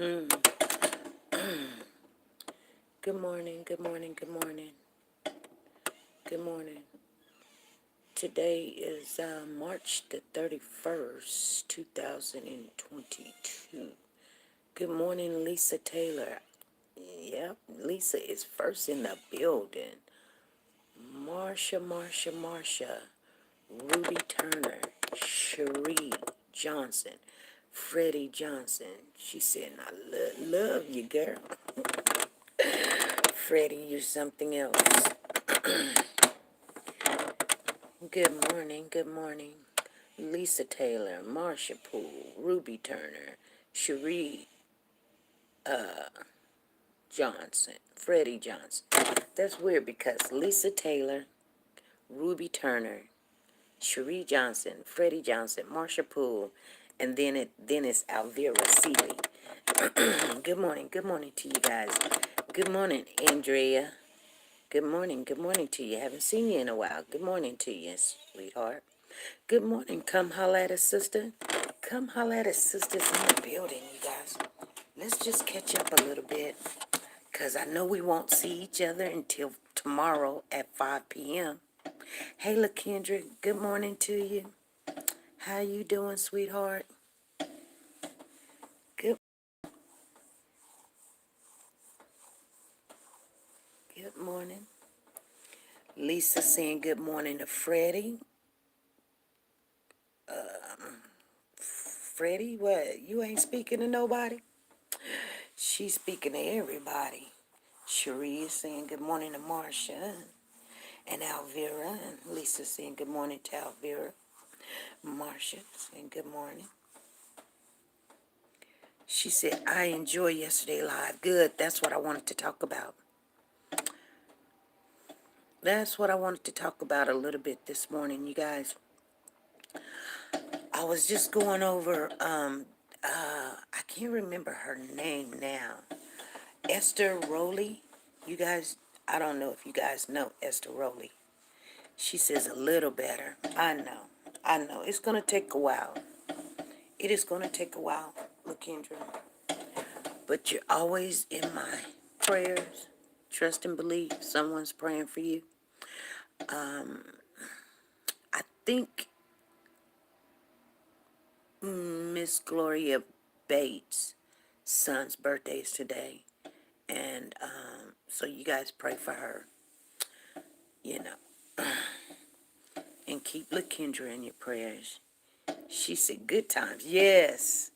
Hmm. Good morning, good morning, good morning, good morning. Today is March the 31st, 2022. Good morning, Lisa Taylor. Yep, Lisa is first in the building. Marsha, Ruby Turner, Cherie Johnson, Freddie Johnson. She said, I love you, girl. Freddie, you're something else. Good morning, good morning. Lisa Taylor, Marsha Poole, Ruby Turner, Cherie Johnson, Freddie Johnson. That's weird because Lisa Taylor, Ruby Turner, Cherie Johnson, Freddie Johnson, Marsha Poole, and then it's Alvira Seeley. Good morning to you guys. Good morning, Andrea. Good morning to you. Haven't seen you in a while. Good morning to you, sweetheart. Good morning. Come holla at us, sister. Come holla at us, sisters in the building, you guys. Let's just catch up a little bit, because I know we won't see each other until tomorrow at 5 p.m. Hey, LaKendra, good morning to you. How you doing, sweetheart? Good, good morning. Lisa saying good morning to Freddie. Freddie, what? You ain't speaking to nobody? She's speaking to everybody. Cherie is saying good morning to Marsha and Alvira. And Lisa saying good morning to Alvira. Marsha saying good morning. She said, I enjoyed yesterday live. Good. That's what I wanted to talk about. That's what I wanted to talk about a little bit this morning, you guys. I was just going over, I can't remember her name now. Esther Rowley. You guys, I don't know if you guys know Esther Rowley. She says a little better. I know. It's going to take a while. It is going to take a while, LaKendra. But you're always in my prayers. Trust and believe someone's praying for you. I think Miss Gloria Bates' son's birthday is today. And so you guys pray for her, you know. And keep LaKendra in your prayers. She said good times. Yes.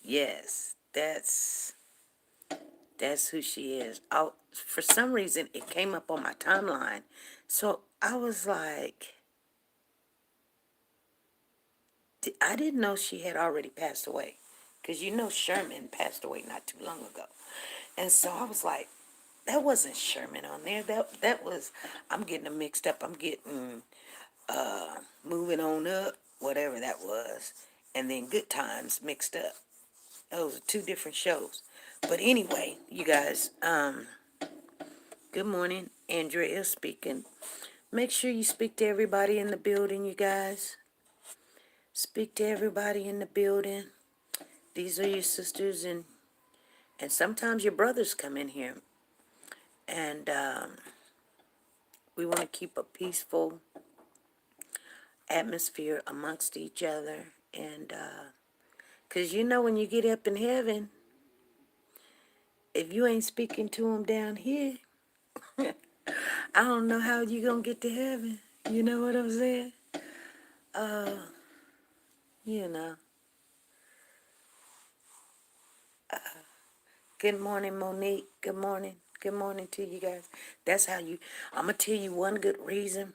Yes. That's who she is. For some reason, it came up on my timeline. So I was like, I didn't know she had already passed away. Because you know Sherman passed away not too long ago. And so I was like, that wasn't Sherman on there. That was, I'm getting them mixed up. I'm getting Moving On Up, whatever that was. And then Good Times mixed up. Those are two different shows. But anyway, you guys, good morning. Andrea speaking. Make sure you speak to everybody in the building, you guys. Speak to everybody in the building. These are your sisters, and sometimes your brothers come in here. And we want to keep a peaceful atmosphere amongst each other. And because you know when you get up in heaven, if you ain't speaking to them down here, I don't know how you going to get to heaven. You know what I'm saying? You know. Good morning, Monique. Good morning. Good morning to you guys. That's how you, I'm going to tell you one good reason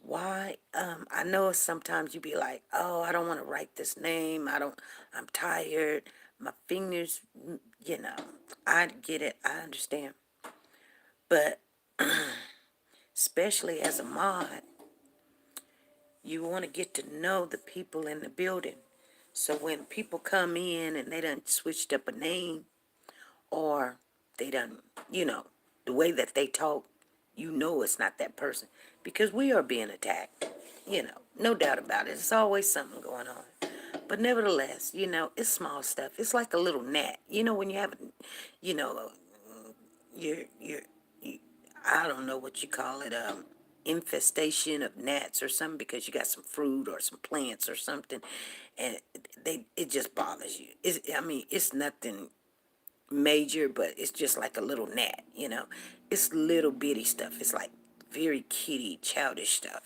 why. I know sometimes you be like, oh, I don't want to write this name. I'm tired. My fingers, you know, I get it. I understand. But especially as a mod, you want to get to know the people in the building. So when people come in and they done switched up a name, or they done, you know, the way that they talk, you know it's not that person. Because we are being attacked, you know, no doubt about it. There's always something going on. But nevertheless, it's small stuff. It's like a little gnat. When you have, you know, your you, I don't know what you call it, infestation of gnats or something because you got some fruit or some plants or something, and it just bothers you. It's nothing major, but it's just like a little gnat. It's little bitty stuff. It's like very kitty, childish stuff.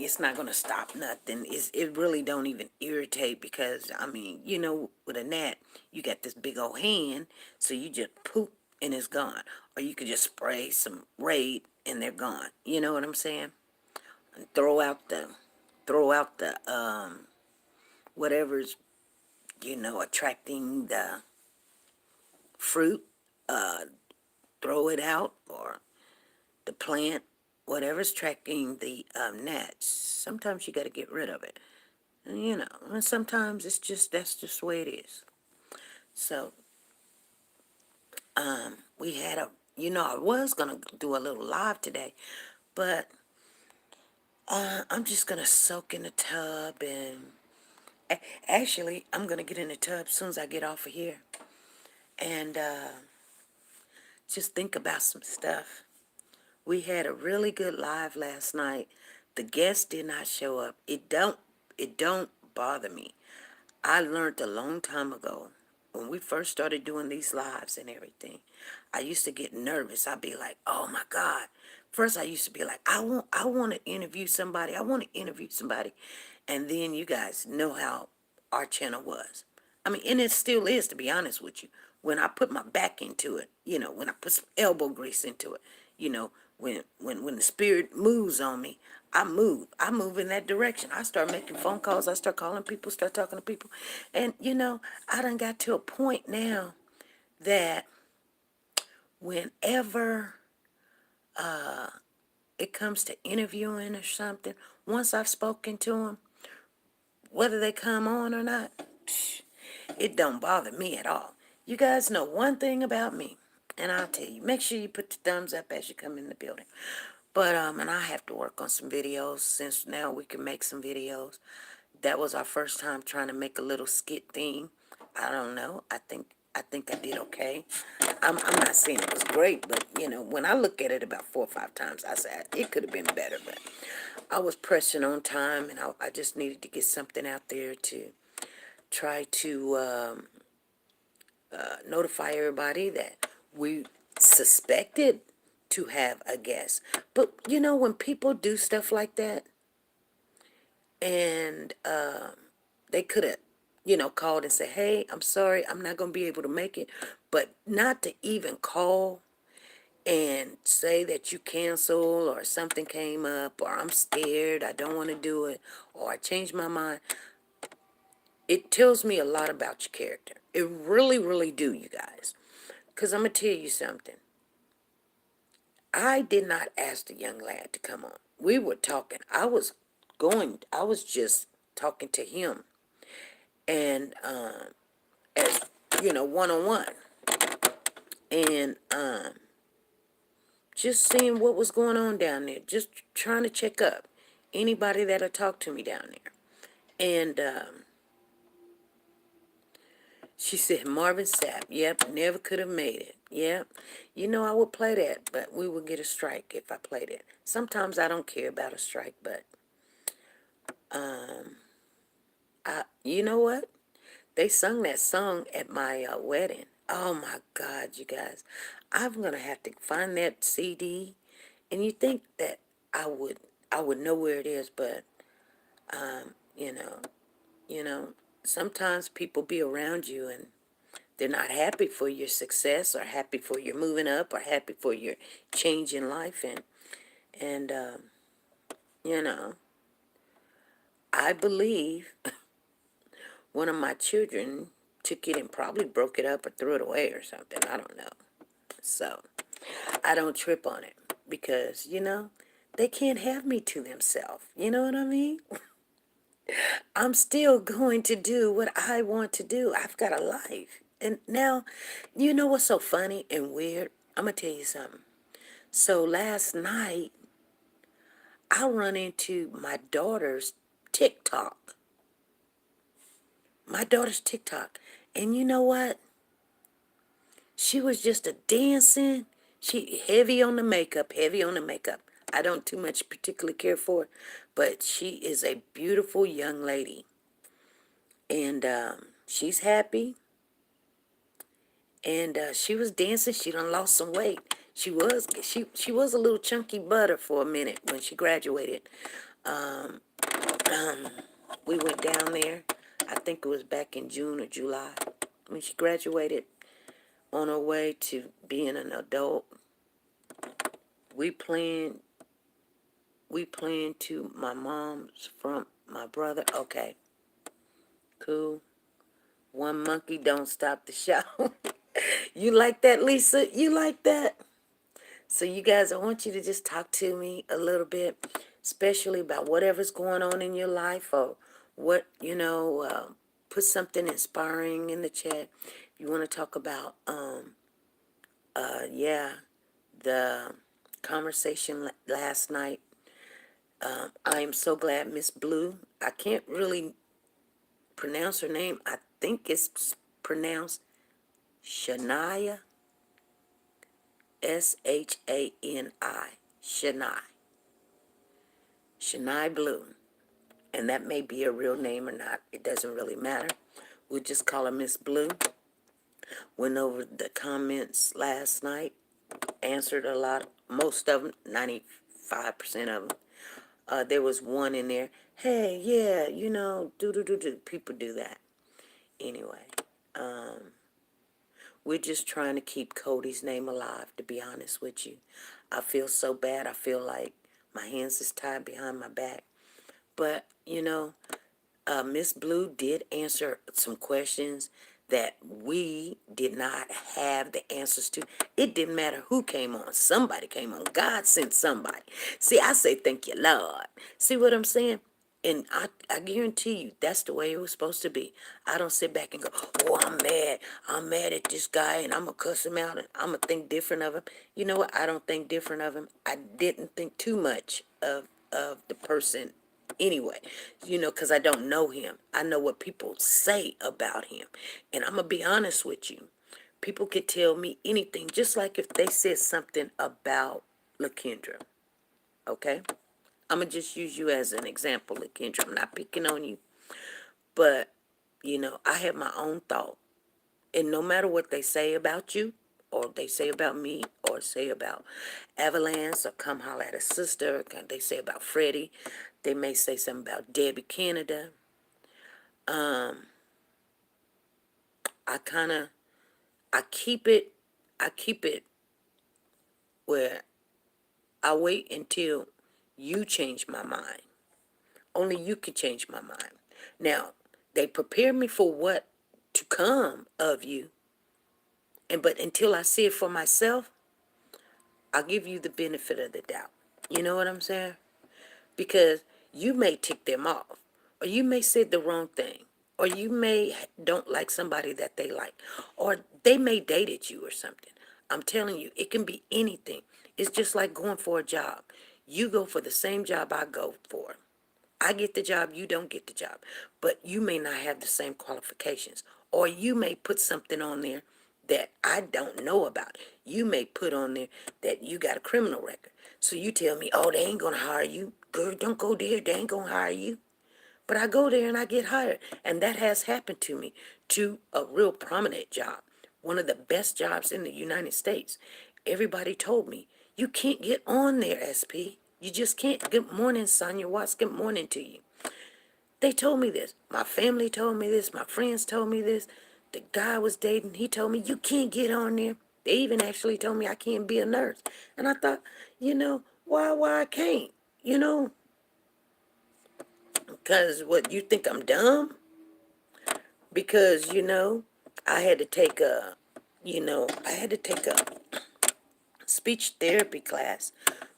It's not gonna stop nothing. It really don't even irritate because with a gnat, you got this big old hand, so you just poop and it's gone. Or you could just spray some Raid and they're gone. You know what I'm saying? And throw out the whatever's attracting the fruit. Throw it out, or the plant, whatever's attracting the gnats. Sometimes you got to get rid of it. And sometimes that's just the way it is. So, we had I was gonna do a little live today, but I'm just gonna soak in the tub and actually, I'm gonna get in the tub as soon as I get off of here and just think about some stuff. We had a really good live last night. The guests did not show up. It don't bother me. I learned a long time ago when we first started doing these lives and everything. I used to get nervous. I'd be like, "Oh my God." First I used to be like, I want to interview somebody. I want to interview somebody. And then you guys know how our channel was. And it still is, to be honest with you. When I put my back into it, when I put some elbow grease into it, you know, when the spirit moves on me, I move. I move in that direction. I start making phone calls. I start calling people, start talking to people. And, I done got to a point now that whenever it comes to interviewing or something, once I've spoken to them, whether they come on or not, it don't bother me at all. You guys know one thing about me, and I'll tell you, make sure you put the thumbs up as you come in the building. But and I have to work on some videos since now we can make some videos. That was our first time trying to make a little skit thing. I don't know. I think I did okay. I'm not saying it was great, but when I look at it about 4 or 5 times, I said it could have been better. But I was pressing on time, and I just needed to get something out there to try to notify everybody that we suspected to have a guest. But when people do stuff like that, and they could have, called and said, "Hey, I'm sorry, I'm not gonna be able to make it," but not to even call and say that you cancel or something came up or I'm scared, I don't want to do it, or I changed my mind. It tells me a lot about your character. It really, really do, you guys. Because I'm going to tell you something. I did not ask the young lad to come on. We were talking. I was just talking to him. And, as, one-on-one. And, just seeing what was going on down there. Just trying to check up anybody that'll talk to me down there. And, she said, Marvin Sapp. Yep, never could have made it. Yep. I would play that, but we would get a strike if I played it. Sometimes I don't care about a strike, but you know what? They sung that song at my wedding. Oh my God, you guys. I'm going to have to find that CD. And you think that I would know where it is, but you know, you know, sometimes people be around you and they're not happy for your success or happy for your moving up or happy for your change in life. And you know, I believe one of my children took it and probably broke it up or threw it away or something. I don't know. So I don't trip on it because, they can't have me to themselves. You know what I mean? I'm still going to do what I want to do. I've got a life. And now, you know what's so funny and weird? I'm going to tell you something. So last night, I run into my daughter's TikTok. my daughter's TikTok. And you know what? She was just a dancing. She heavy on the makeup, heavy on the makeup. I don't too much particularly care for it, but she is a beautiful young lady. And she's happy. And she was dancing. She done lost some weight. She was a little chunky butter for a minute when she graduated. Um, we went down there. I think it was back in June or July when she graduated. On her way to being an adult, we planned. We planned to my mom's from my brother. Okay, cool. One monkey don't stop the show. You like that, Lisa? You like that? So you guys, I want you to just talk to me a little bit, especially about whatever's going on in your life or what, put something inspiring in the chat. If you want to talk about, yeah, the conversation last night. I am so glad Miss Blue, I can't really pronounce her name. I think it's pronounced Shania, Shani. Shani. Shani Blue. And that may be a real name or not. It doesn't really matter. We'll just call her Miss Blue. Went over the comments last night. Answered a lot. Most of them, 95% of them. There was one in there. Hey, yeah, do. People do that. Anyway, we're just trying to keep Cody's name alive, to be honest with you. I feel so bad. I feel like my hands is tied behind my back. But, Miss Blue did answer some questions that we did not have the answers to. It didn't matter who came on. Somebody came on. God sent somebody. See, I say thank you, Lord. See what I'm saying? And I guarantee you, that's the way it was supposed to be. I don't sit back and go, oh, I'm mad. I'm mad at this guy, and I'm going to cuss him out, and I'm going to think different of him. You know what? I don't think different of him. I didn't think too much of the person anyway, because I don't know him. I know what people say about him. And I'm going to be honest with you. People could tell me anything, just like if they said something about LaKendra, okay? I'm going to just use you as an example, LaKendra. I'm not picking on you. But, I have my own thought. And no matter what they say about you, or they say about me, or say about Avalanche, or come holler at a sister, or they say about Freddie, they may say something about Debbie Canada. I kind of, I keep it where I wait until you change my mind. Only you can change my mind. Now, they prepare me for what to come of you. But until I see it for myself, I'll give you the benefit of the doubt. You know what I'm saying? Because you may tick them off, or you may say the wrong thing, or you may don't like somebody that they like, or they may dated you or something. I'm telling you, it can be anything. It's just like going for a job. You go for the same job I go for. I get the job, you don't get the job. But you may not have the same qualifications. Or you may put something on there that I don't know about. You may put on there that you got a criminal record. So you tell me, oh, they ain't going to hire you. Girl, don't go there. They ain't going to hire you. But I go there and I get hired. And that has happened to me, to a real prominent job. One of the best jobs in the United States. Everybody told me, you can't get on there, SP. You just can't. Good morning, Sonia Watts. Good morning to you. They told me this. My family told me this. My friends told me this. The guy I was dating, he told me, you can't get on there. They even actually told me I can't be a nurse. And I thought, why I can't? Because what, you think I'm dumb? Because, I had to take a, I had to take a speech therapy class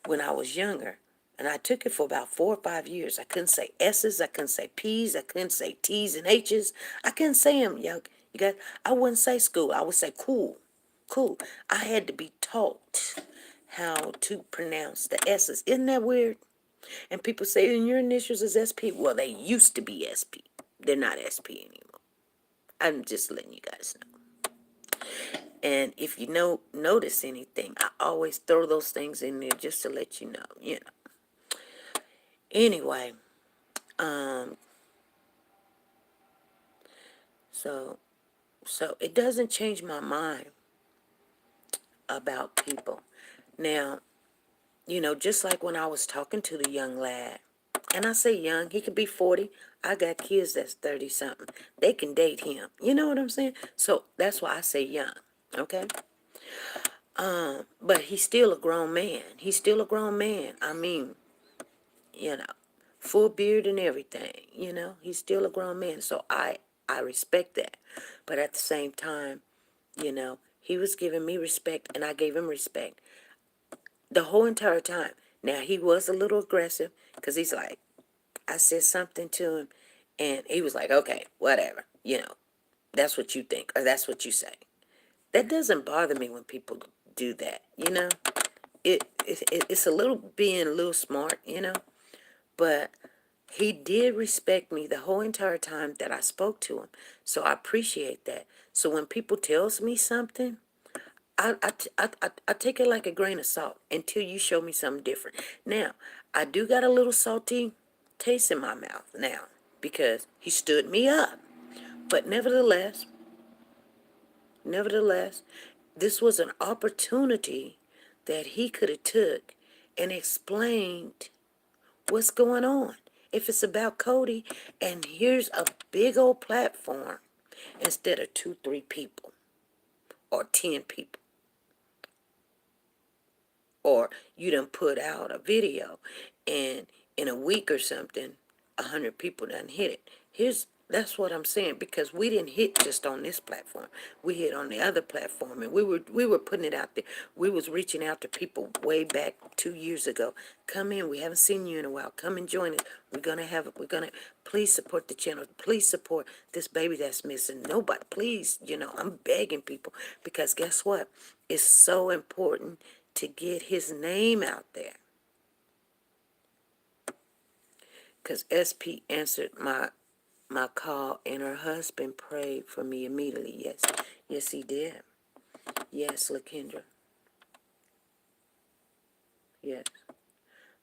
when I was younger. And I took it for about 4 or 5 years. I couldn't say S's. I couldn't say P's. I couldn't say T's and H's. I couldn't say them, yo. You guys, I wouldn't say school. I would say cool. Cool. I had to be taught how to pronounce the S's. Isn't that weird? And people say, and your initials is SP. Well, they used to be SP. They're not SP anymore. I'm just letting you guys know. And if you notice anything, I always throw those things in there just to let you know, Anyway, um, so it doesn't change my mind about people. Now, just like when I was talking to the young lad, and I say young, he could be 40. I got kids that's 30 something. They can date him. You know what I'm saying? So that's why I say young. Okay? But he's still a grown man. He's still a grown man. I mean, you know, full beard and everything, He's still a grown man. So I respect that. But at the same time, he was giving me respect and I gave him respect the whole entire time. Now, he was a little aggressive because he's like, I said something to him and he was like, okay, whatever, that's what you think or that's what you say. That doesn't bother me when people do that. It's a little being a little smart, but he did respect me the whole entire time that I spoke to him. So I appreciate that. So when people tells me something, I take it like a grain of salt until you show me something different. Now, I do got a little salty taste in my mouth now because he stood me up. But nevertheless, this was an opportunity that he could have took and explained what's going on. If it's about Cody, and here's a big old platform instead of 2, 3 people or 10 people, or you done put out a video and in a week or something 100 people done hit it. That's what I'm saying, because we didn't hit just on this platform. We hit on the other platform, and we were putting it out there. We was reaching out to people way back 2 years ago. Come in, we haven't seen you in a while. Come and join us. We're gonna please support the channel. Please support this baby that's missing. Nobody, please, I'm begging people, because guess what? It's so important to get his name out there. Because SP answered my call, and her husband prayed for me immediately. Yes, he did. Yes, LaKendra. Yes,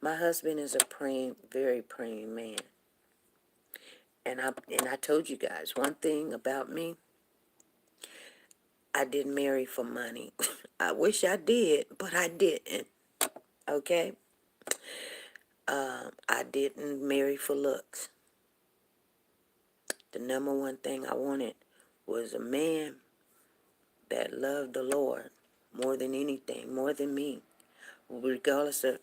my husband is a praying, very praying man. And I told you guys one thing about me. I didn't marry for money. I wish I did, but I didn't. Okay. I didn't marry for looks. The number one thing I wanted was a man that loved the Lord more than anything, more than me. Regardless of,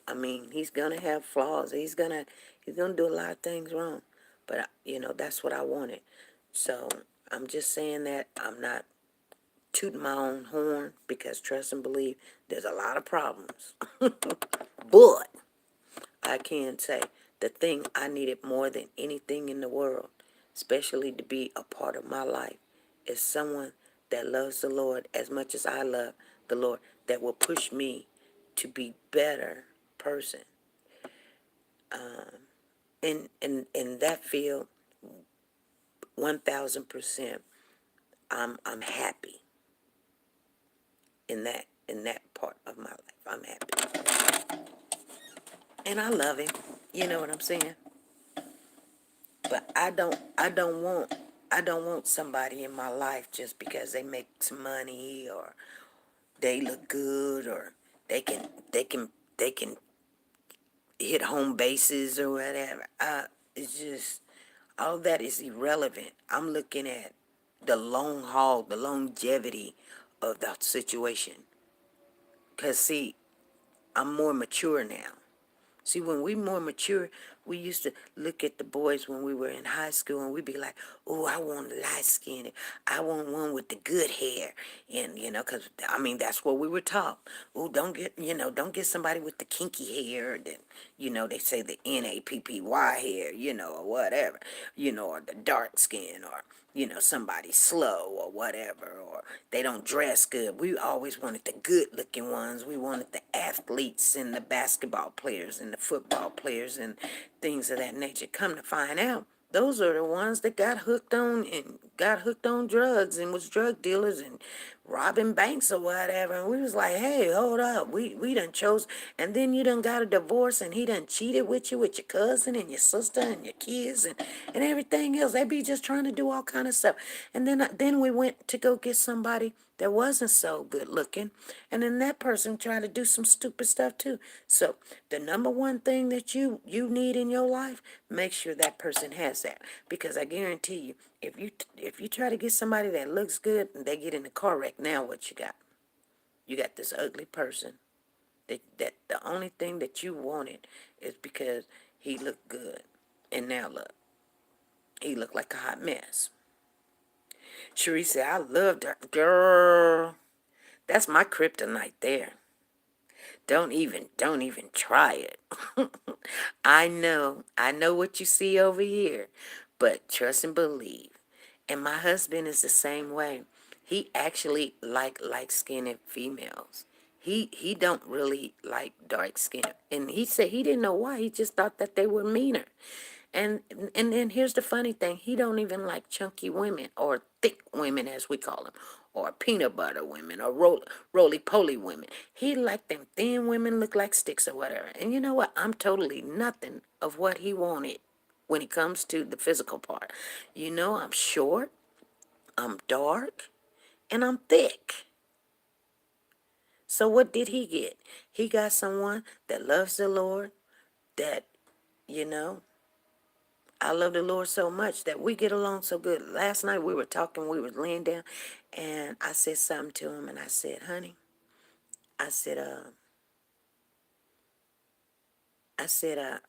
he's gonna have flaws. He's gonna do a lot of things wrong. But that's what I wanted. So I'm just saying that I'm not tooting my own horn, because trust and believe there's a lot of problems. But I can say the thing I needed more than anything in the world, especially to be a part of my life, is someone that loves the Lord as much as I love the Lord, that will push me to be better person. In that field, 1,000%, I'm happy in that part of my life. I'm happy, and I love him. You know what I'm saying? But I don't want somebody in my life just because they make some money, or they look good, or they can they can they can hit home bases or whatever. It's just, all that is irrelevant. I'm looking at the long haul, the longevity of the situation. Cause see, I'm more mature now. See, when we more mature, we used to look at the boys when we were in high school, and we'd be like, oh, I want light skin. I want one with the good hair. And, because, that's what we were taught. Oh, don't get somebody with the kinky hair. That, they say the NAPPY hair, or whatever, or the dark skin, or, somebody slow or whatever, or they don't dress good. We always wanted the good looking ones. We wanted the athletes and the basketball players and the football players and things of that nature. Come to find out, Those are the ones that got hooked on drugs and was drug dealers and robbing banks or whatever. And we was like, hey, hold up, we done chose, and then you done got a divorce and he done cheated with you with your cousin and your sister and your kids and everything else. They be just trying to do all kind of stuff. And then we went to go get somebody that wasn't so good looking, and then that person tried to do some stupid stuff too. So the number one thing that you need in your life, make sure that person has that, because I guarantee you, if you try to get somebody that looks good and they get in a car wreck, now what you got? You got this ugly person that the only thing that you wanted is because he looked good, and now look, he looked like a hot mess. Cherie said, I loved her. Girl, that's my kryptonite there. Don't even try it. I know what you see over here, but trust and believe. And my husband is the same way. He actually like light-skinned females. He don't really like dark skin. And he said he didn't know why. He just thought that they were meaner. And and then here's the funny thing. He don't even like chunky women or thick women as we call them, or peanut butter women or roly-poly women. He like them thin women look like sticks or whatever. And you know what? I'm totally nothing of what he wanted when it comes to the physical part. You know, I'm short, I'm dark, and I'm thick. So what did he get? He got someone that loves the Lord, that, you know, I love the Lord so much that we get along so good. Last night we were talking, we were laying down, and I said something to him, and I said, honey, I said,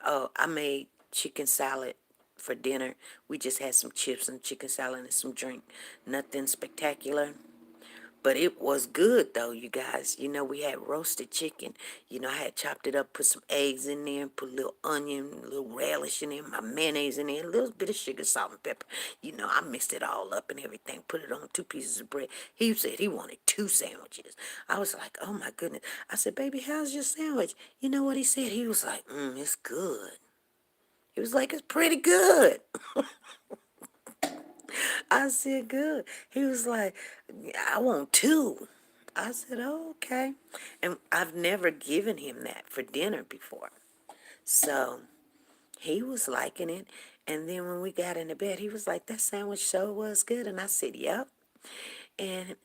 oh, I made chicken salad for dinner. We just had some chips and chicken salad and some drink. Nothing spectacular. But it was good though, you guys. You know, we had roasted chicken. You know, I had chopped it up, put some eggs in there, put a little onion, a little relish in there, my mayonnaise in there, a little bit of sugar, salt, and pepper. You know, I mixed it all up and everything, put it on 2 pieces of bread. He said he wanted 2 sandwiches. I was like, oh my goodness. I said, baby, how's your sandwich? You know what he said? He was like, it's good. He was like, it's pretty good. I said, good. He was like, I want 2. I said, oh, okay. And I've never given him that for dinner before. So he was liking it. And then when we got into bed, he was like, that sandwich so was good. And I said, yep. And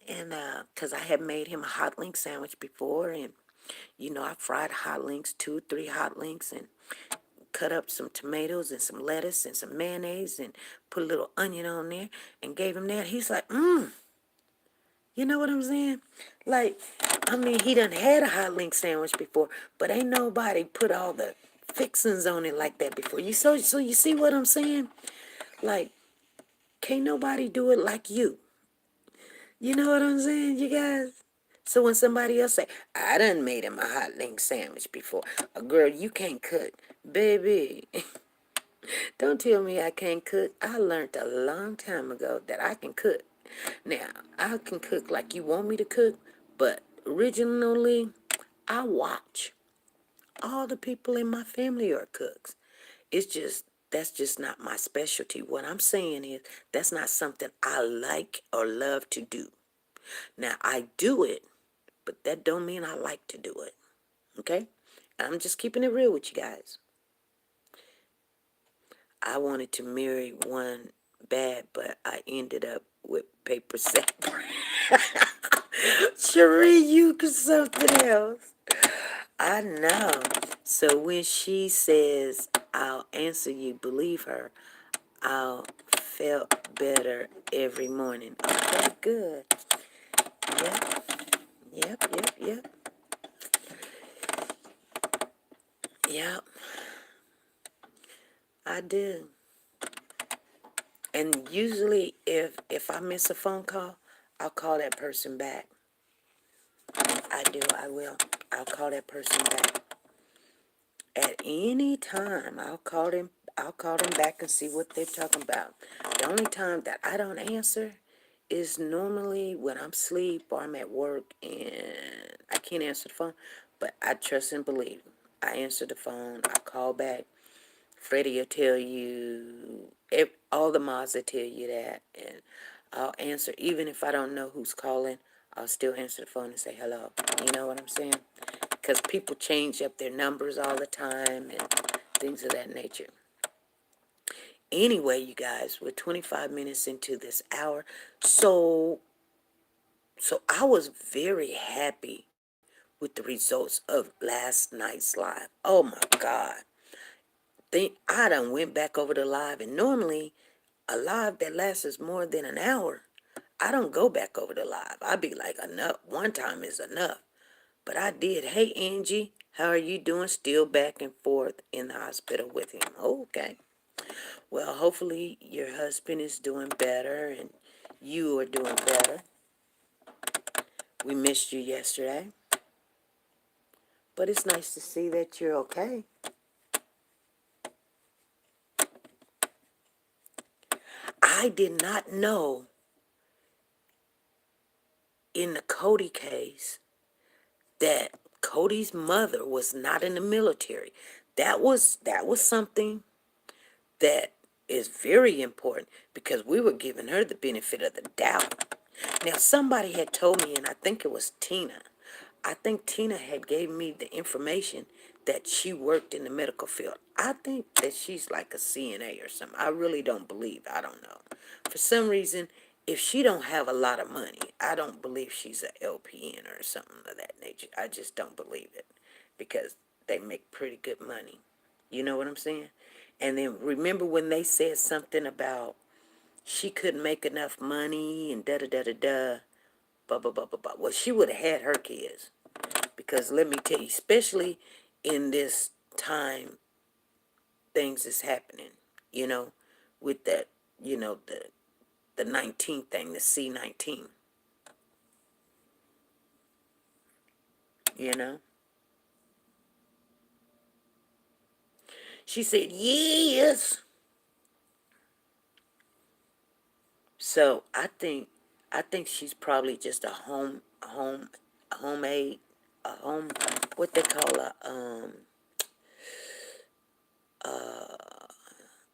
because I had made him a hot link sandwich before. And, you know, I fried hot links, 2 or 3 hot links, and cut up some tomatoes and some lettuce and some mayonnaise and put a little onion on there and gave him that. He's like, you know what I'm saying? Like, I mean, he done had a hot link sandwich before, but ain't nobody put all the fixings on it like that before. So you see what I'm saying? Like, can't nobody do it like you. You know what I'm saying, you guys? So when somebody else say, I done made him a hot link sandwich before. A girl, you can't cook. Baby, don't tell me I can't cook. I learned a long time ago that I can cook. Now, I can cook like you want me to cook, but originally, I watch. All the people in my family are cooks. That's just not my specialty. What I'm saying is, that's not something I like or love to do. Now, I do it, but that don't mean I like to do it. Okay? I'm just keeping it real with you guys. I wanted to marry one bad, but I ended up with paper sack. Cherie, you could something else. I know. So when she says, I'll answer you, believe her. I'll feel better every morning. Okay, good. Yep, yep. Yep, I do. And usually if I miss a phone call, I'll call that person back. I do, I will. I'll call that person back. At any time, I'll call them back and see what they're talking about. The only time that I don't answer is normally when I'm asleep or I'm at work and I can't answer the phone. But I trust and believe. I answer the phone, I call back. Freddie will tell you all the mods will tell you that, and I'll answer even if I don't know who's calling. I'll still answer the phone and say hello. You know what I'm saying? Because people change up their numbers all the time and things of that nature. Anyway, you guys, we're 25 minutes into this hour, so I was very happy with the results of last night's live. Oh my God. I done went back over the live, and normally a live that lasts more than an hour, I don't go back over the live. I be like, enough. One time is enough. But I did. Hey, Angie, how are you doing? Still back and forth in the hospital with him. Okay. Well, hopefully your husband is doing better and you are doing better. We missed you yesterday. But it's nice to see that you're okay. I did not know in the Cody case that Cody's mother was not in the military. That was something that is very important because we were giving her the benefit of the doubt. Now somebody had told me, and I think it was Tina. I think Tina had gave me the information that she worked in the medical field. I think that she's like a CNA or something. I really don't believe. I don't know. For some reason, if she don't have a lot of money, I don't believe she's a LPN or something of that nature. I just don't believe it because they make pretty good money. You know what I'm saying? And then remember when they said something about she couldn't make enough money and da da da da da, blah blah blah blah blah. Well, she would have had her kids because let me tell you, especially in this time, things is happening. You know, with that, the 19 thing, the C-19. You know, she said yes. So I think she's probably just a homemade, a home, what they call a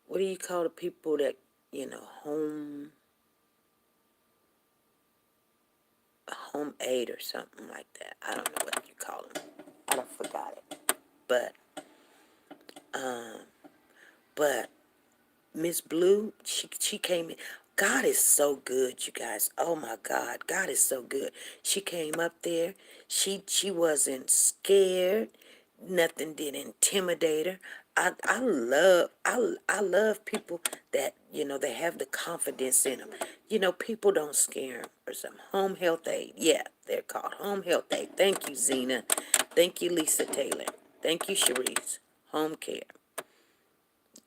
what do you call the people that, home aid or something like that. I don't know what you call them. I don't forgot it. But um, but Miss Blue, she came in. God is so good, you guys. Oh my God, God is so good. She came up there. She wasn't scared. Nothing did intimidate her. I love people that they have the confidence in them. People don't scare them or something. Home health aid, yeah, they're called home health aid. Thank you, Zena. Thank you, Lisa Taylor. Thank you, Cherise. Home care.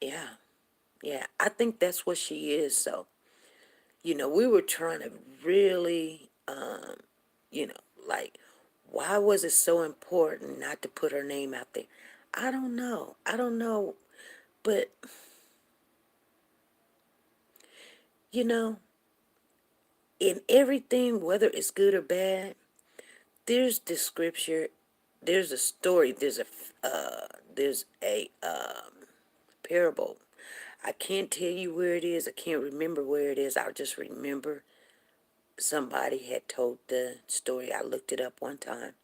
Yeah. Yeah, I think that's what she is. So, we were trying to really, you know, like, why was it so important not to put her name out there? I don't know. I don't know. But, you know, in everything, whether it's good or bad, there's the scripture, there's a story, there's a parable. I can't tell you where it is. I can't remember where it is. I'll just remember somebody had told the story. I looked it up one time,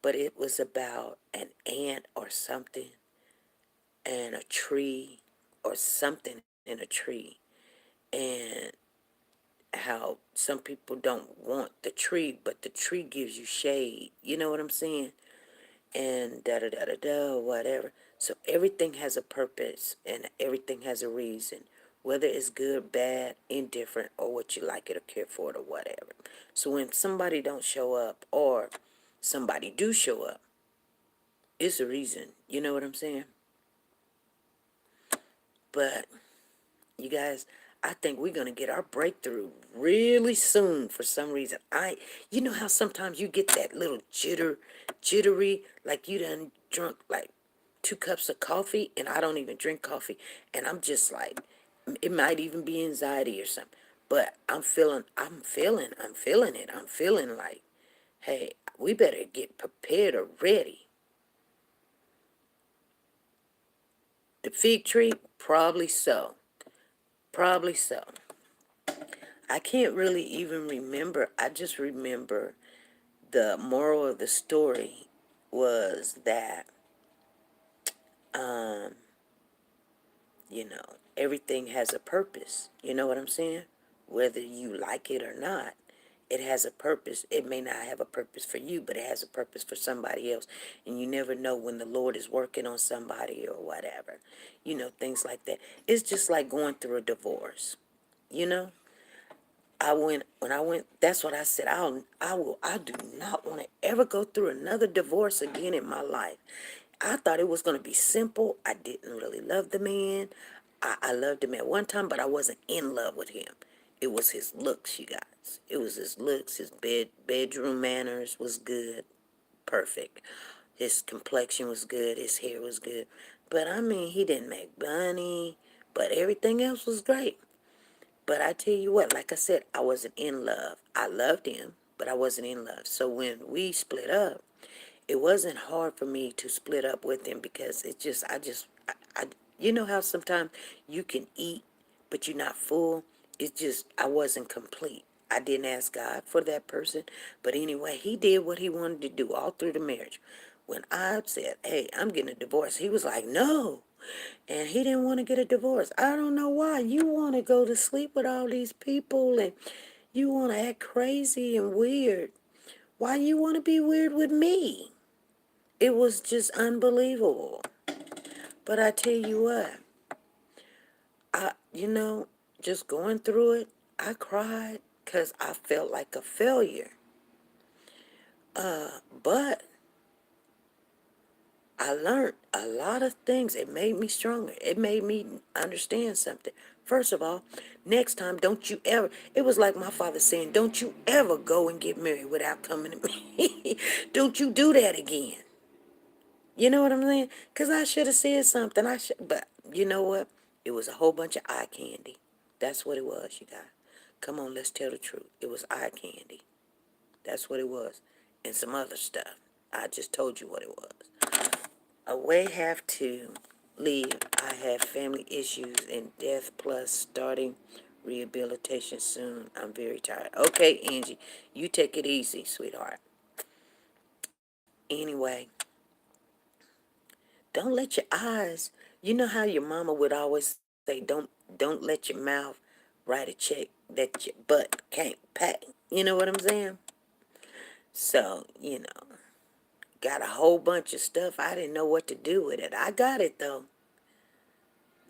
but it was about an ant or something and a tree or something in a tree, and how some people don't want the tree, but the tree gives you shade. You know what I'm saying? And da da da da da, whatever. So everything has a purpose and everything has a reason, whether it's good, bad, indifferent, or what you like it or care for it or whatever. So when somebody don't show up or somebody do show up, it's a reason. You know what I'm saying? But you guys, I think we're gonna get our breakthrough really soon for some reason. You know how sometimes you get that little jittery, like you done drunk like 2 cups of coffee, and I don't even drink coffee, and I'm just like, it might even be anxiety or something. But I'm feeling it. I'm feeling like, hey, we better get prepared or ready. The fig tree, probably so. Probably so. I can't really even remember. I just remember the moral of the story was that, um, everything has a purpose. You know what I'm saying? Whether you like it or not, it has a purpose. It may not have a purpose for you, but it has a purpose for somebody else. And you never know when the Lord is working on somebody or whatever. Things like that. It's just like going through a divorce. You know? When I went, that's what I said. I do not want to ever go through another divorce again in my life. I thought it was going to be simple. I didn't really love the man. I loved him at one time, but I wasn't in love with him. It was his looks, you guys. It was his looks. His bedroom manners was good, perfect. His complexion was good. His hair was good. But I mean, he didn't make money, but everything else was great. But I tell you what, like I said, I wasn't in love. I loved him, but I wasn't in love. So when we split up, it wasn't hard for me to split up with him because I you know how sometimes you can eat, but you're not full? It's just, I wasn't complete. I didn't ask God for that person. But anyway, he did what he wanted to do all through the marriage. When I said, hey, I'm getting a divorce, he was like, no. And he didn't want to get a divorce. I don't know why. You want to go to sleep with all these people and you want to act crazy and weird. Why you want to be weird with me? It was just unbelievable. But I tell you what, I, just going through it, I cried because I felt like a failure. But I learned a lot of things. It made me stronger. It made me understand something. First of all, next time, don't you ever, it was like my father saying, don't you ever go and get married without coming to me. Don't you do that again. You know what I'm saying? Because I should have said something. But you know what? It was a whole bunch of eye candy. That's what it was, you guys. Come on, let's tell the truth. It was eye candy. That's what it was. And some other stuff. I just told you what it was. A way have to leave. I have family issues and death plus starting rehabilitation soon. I'm very tired. Okay, Angie, you take it easy, sweetheart. Anyway, don't let your eyes, you know how your mama would always say, don't let your mouth write a check that your butt can't pay. You know what I'm saying? So, got a whole bunch of stuff. I didn't know what to do with it. I got it though.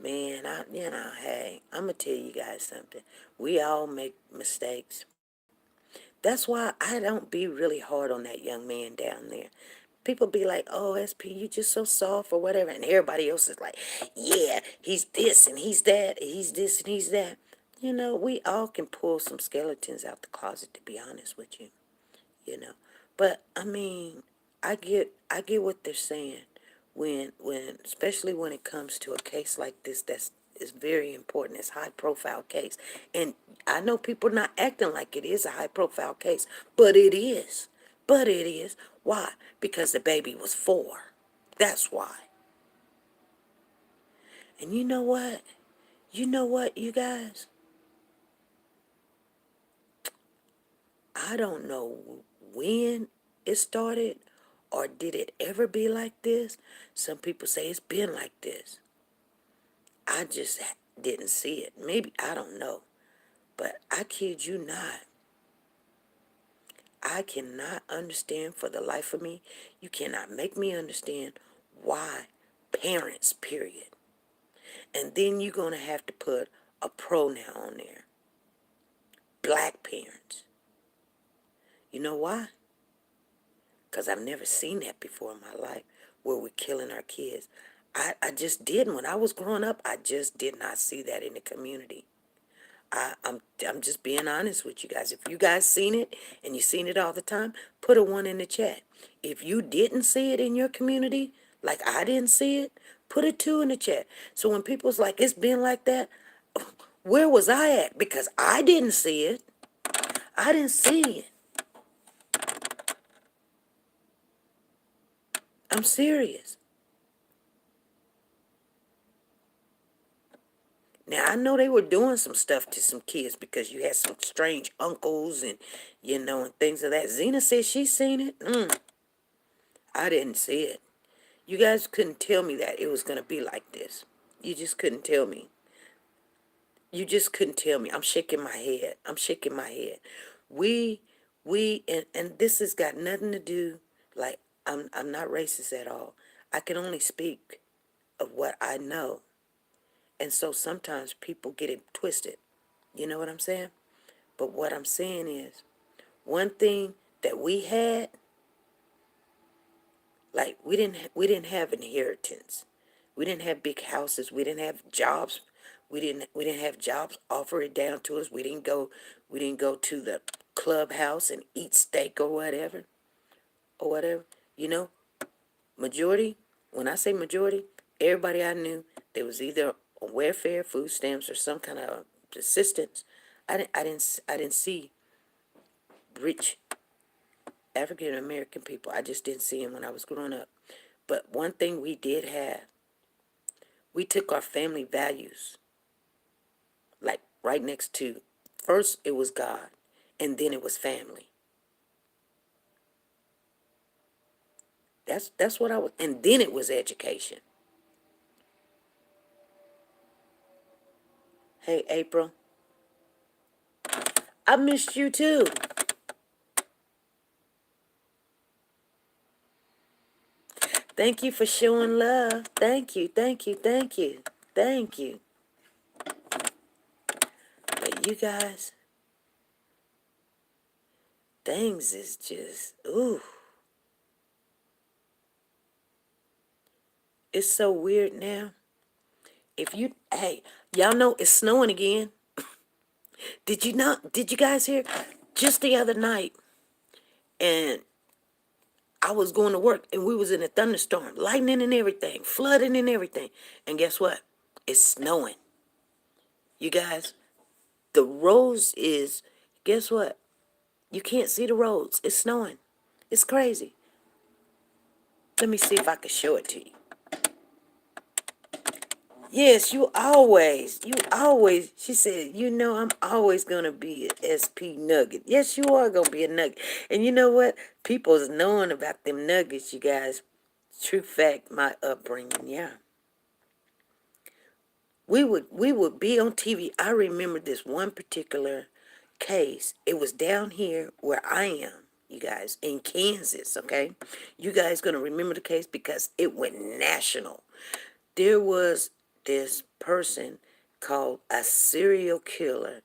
Man, hey, I'm going to tell you guys something. We all make mistakes. That's why I don't be really hard on that young man down there. People be like, oh, SP, you just so soft or whatever. And everybody else is like, yeah, he's this and he's that. He's this and he's that. We all can pull some skeletons out the closet, to be honest with you. you know. But I mean, I get what they're saying when especially when it comes to a case like this that's is very important. It's a high profile case. And I know people are not acting like it is a high profile case, but it is. But it is. Why? Because the baby was 4. That's why. And you know what? You know what, you guys? I don't know when it started or did it ever be like this. Some people say it's been like this. I just didn't see it. Maybe, I don't know. But I kid you not. I cannot understand for the life of me. You cannot make me understand why parents, period. And then you're going to have to put a pronoun on there. Black parents. You know why? Because I've never seen that before in my life where we're killing our kids. I just didn't. When I was growing up, I just did not see that in the community. I'm just being honest with you guys. If you guys seen it and you seen it all the time, put a 1 in the chat. If you didn't see it in your community, like I didn't see it, put a 2 in the chat. So when people's like, it's been like that, where was I at? Because I didn't see it. I didn't see it. I'm serious. Now, I know they were doing some stuff to some kids because you had some strange uncles and, and things of that. Zena said she seen it. I didn't see it. You guys couldn't tell me that it was going to be like this. You just couldn't tell me. You just couldn't tell me. I'm shaking my head. I'm shaking my head. We, and this has got nothing to do, like, I'm not racist at all. I can only speak of what I know. And so sometimes people get it twisted. You know what I'm saying? But what I'm saying is, one thing that we had, like, we didn't have inheritance. We didn't have big houses. We didn't have jobs. We didn't have jobs offered down to us. We didn't go to the clubhouse and eat steak or whatever. You know, majority, when I say majority, everybody I knew, there was either on welfare, food stamps, or some kind of assistance. I didn't see rich African American people. I just didn't see them when I was growing up. But one thing we did have, we took our family values, like right next to, first it was God, and then it was family. That's what I was, and then it was education. Hey, April, I missed you too. Thank you for showing love. Thank you, thank you, thank you, thank you. But you guys, things is just, ooh, it's so weird now. Hey, y'all know it's snowing again. Did you not? Did you guys hear? Just the other night, and I was going to work, and we was in a thunderstorm, lightning and everything, flooding and everything. And guess what? It's snowing. You guys, the roads is, guess what? You can't see the roads. It's snowing. It's crazy. Let me see if I can show it to you. Yes, she said, I'm always going to be an SP nugget. Yes, you are going to be a nugget. And you know what? People's knowing about them nuggets, you guys. True fact, my upbringing, yeah. We would be on TV. I remember this one particular case. It was down here where I am, you guys, in Kansas, okay? You guys going to remember the case because it went national. There was this person called a serial killer,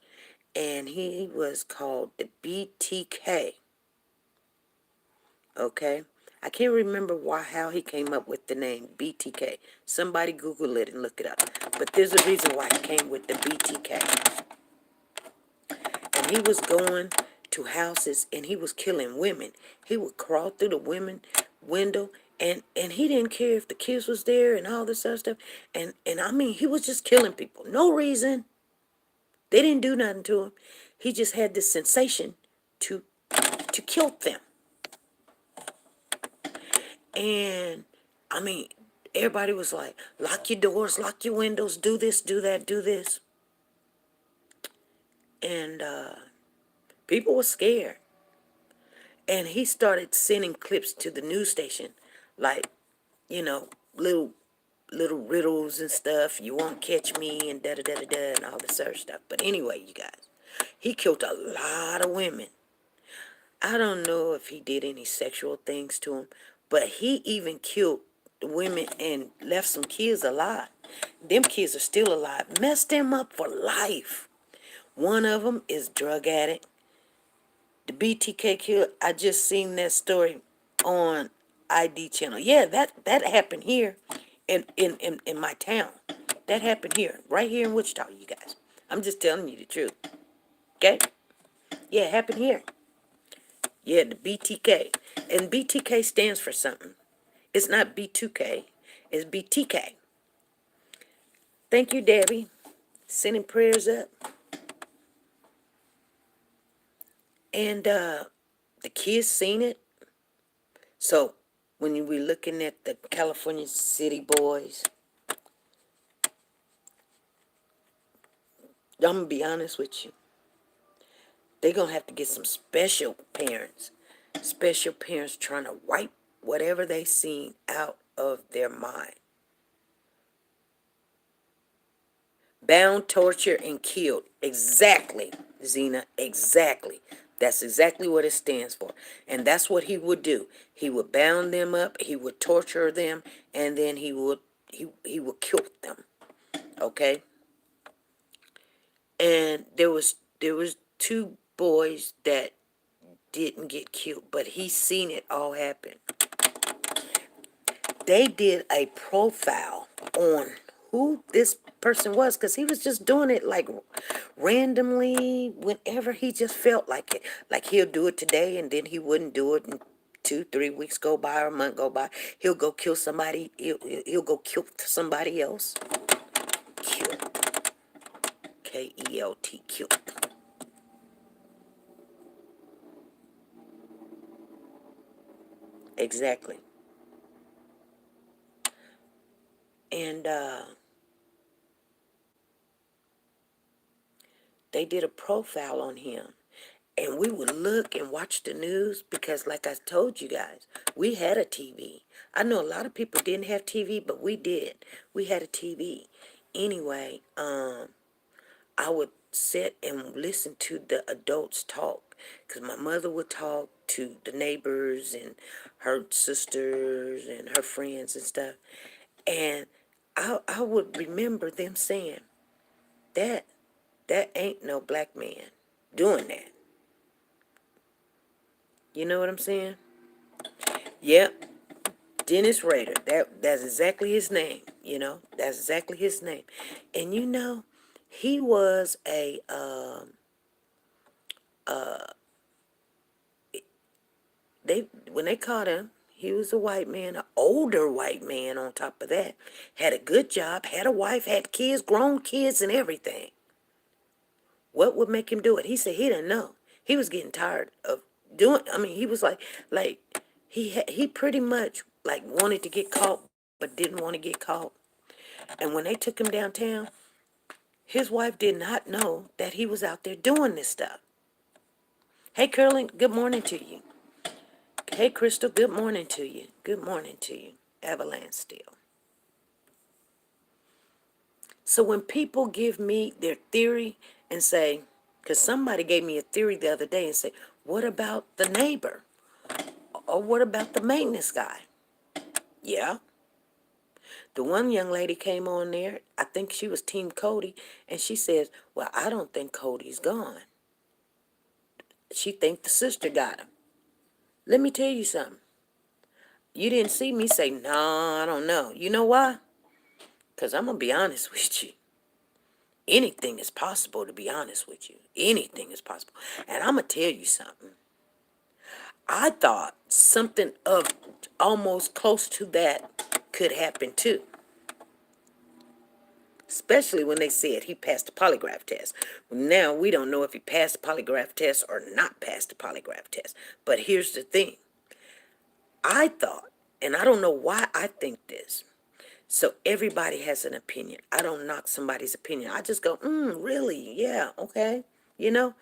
and he was called the BTK, okay? I can't remember how he came up with the name BTK. Somebody Google it and look it up. But there's a reason why he came with the BTK. And he was going to houses and he was killing women. He would crawl through the women window, and he didn't care if the kids was there and all this other stuff. And I mean, he was just killing people. No reason. They didn't do nothing to him. He just had this sensation to kill them. And I mean, everybody was like, lock your doors, lock your windows, do this, do that, do this. And people were scared. And he started sending clips to the news station, like, little riddles and stuff. You won't catch me and da da da da da and all this other stuff. But anyway, you guys, he killed a lot of women. I don't know if he did any sexual things to them, but he even killed women and left some kids alive. Them kids are still alive. Messed them up for life. One of them is drug addict. The BTK killer, I just seen that story on ID channel. Yeah, that happened here in my town. That happened here, right here in Wichita, you guys. I'm just telling you the truth. Okay? Yeah, it happened here. Yeah, the BTK. And BTK stands for something. It's not B2K. It's BTK. Thank you, Debbie. Sending prayers up. And the kids seen it. So when you were looking at the California City Boys, I'm going to be honest with you. They're going to have to get some special parents trying to wipe whatever they seen out of their mind. Bound, tortured, and killed. Exactly, Zena, exactly. That's exactly what it stands for. And that's what he would do. He would bound them up, he would torture them, and then he would kill them. Okay? And there was two boys that didn't get killed, but he seen it all happen. They did a profile on who this person was because he was just doing it like randomly whenever he just felt like it. Like he'll do it today and then he wouldn't do it, and 2 3 weeks go by or a month go by. He'll go kill somebody. He'll go kill somebody else. Kill. KELT. Kill. Exactly. And they did a profile on him. And we would look and watch the news because, like I told you guys, we had a TV. I know a lot of people didn't have TV, but we did. We had a TV. Anyway, I would sit and listen to the adults talk because my mother would talk to the neighbors and her sisters and her friends and stuff. And I would remember them saying, that, that ain't no black man doing that. You know what I'm saying? Yep, Dennis Rader. That's exactly his name. That's exactly his name. And he was they when they caught him, he was a white man, an older white man on top of that. Had a good job, had a wife, had kids, grown kids and everything. What would make him do it? He said he didn't know. He was getting tired of doing. I mean, he was like he pretty much like wanted to get caught, but didn't want to get caught. And when they took him downtown, his wife did not know that he was out there doing this stuff. Hey, Curling, good morning to you. Hey, Crystal, good morning to you. Good morning to you. Avalanche still. So when people give me their theory and say, because somebody gave me a theory the other day and say, what about the neighbor? Or what about the maintenance guy? Yeah. The one young lady came on there, I think she was Team Cody, and she says, well, I don't think Cody's gone. She think the sister got him. Let me tell you something. You didn't see me say, no, I don't know. You know why? Because I'm going to be honest with you. Anything is possible, to be honest with you. Anything is possible. And I'm going to tell you something. I thought something of almost close to that could happen too. Especially when they said he passed the polygraph test. Now we don't know if he passed the polygraph test or not passed the polygraph test. But here's the thing. I thought, and I don't know why I think this. So everybody has an opinion. I don't knock somebody's opinion. I just go, really? Yeah, okay. You know?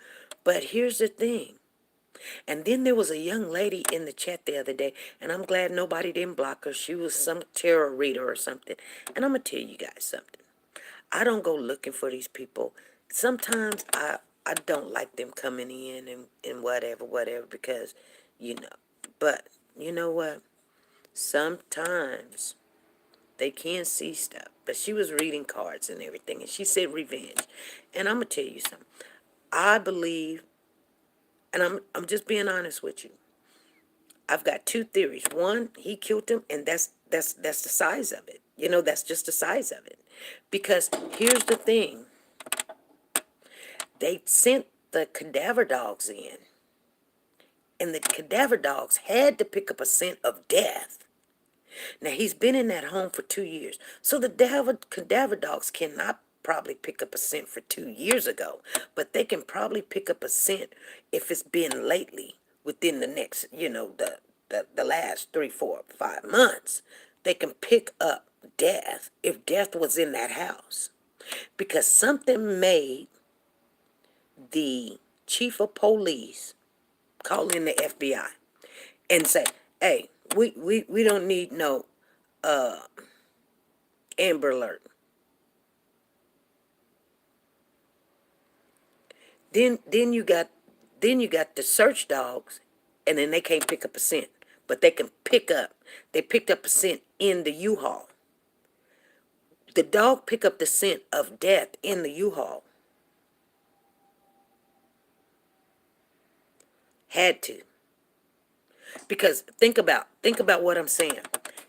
But here's the thing. And then there was a young lady in the chat the other day, and I'm glad nobody didn't block her. She was some tarot reader or something. And I'm going to tell you guys something. I don't go looking for these people. Sometimes I don't like them coming in and whatever, because, you know. But you know what? Sometimes they can see stuff. But she was reading cards and everything, and she said revenge. And I'm going to tell you something. I believe, and I'm just being honest with you. I've got two theories. One, he killed him, and that's the size of it. That's just the size of it. Because here's the thing. They sent the cadaver dogs in, and the cadaver dogs had to pick up a scent of death. Now, he's been in that home for 2 years, so the cadaver dogs cannot probably pick up a scent for 2 years ago, but they can probably pick up a scent if it's been lately, within the next, the last 3 4 5 months. They can pick up death if death was in that house, because something made the chief of police call in the FBI and say, hey, we don't need no Amber Alert. Then you got the search dogs, and then they can't pick up a scent, but they can pick up. They picked up a scent in the U-Haul. The dog pick up the scent of death in the U-Haul. Had to. Because think about what I'm saying.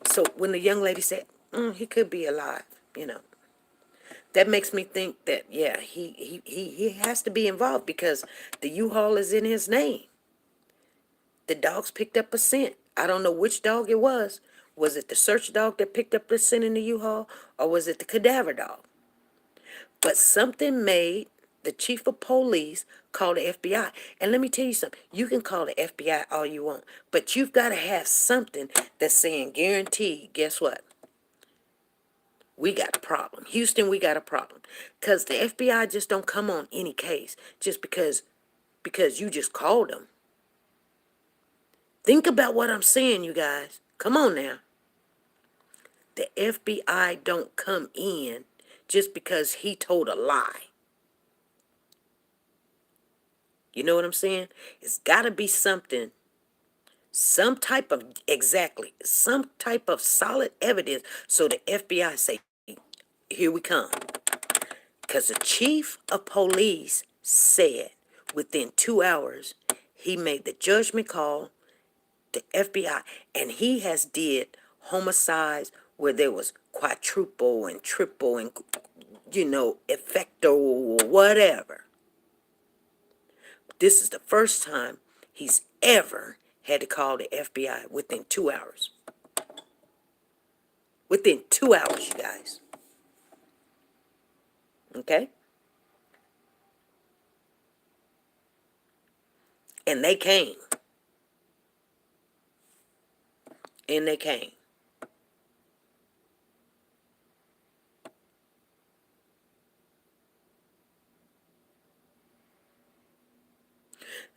So when the young lady said, he could be alive, you know, that makes me think that, yeah, he has to be involved because the U-Haul is in his name. The dogs picked up a scent. I don't know which dog it was. Was it the search dog that picked up the scent in the U-Haul, or was it the cadaver dog? But something made the chief of police call the FBI. And let me tell you something. You can call the FBI all you want, but you've got to have something that's saying guaranteed, guess what? We got a problem. Houston, we got a problem. Because the FBI just don't come on any case just because you just called them. Think about what I'm saying, you guys. Come on now. The FBI don't come in just because he told a lie. You know what I'm saying? It's got to be something, some type of solid evidence so the FBI say, here we come. Because the chief of police said within 2 hours, he made the judgment call, the FBI, and he has did homicides where there was quadruple and triple and, effecto or whatever. This is the first time he's ever had to call the FBI within 2 hours. Within 2 hours, you guys. Okay? And they came. And they came.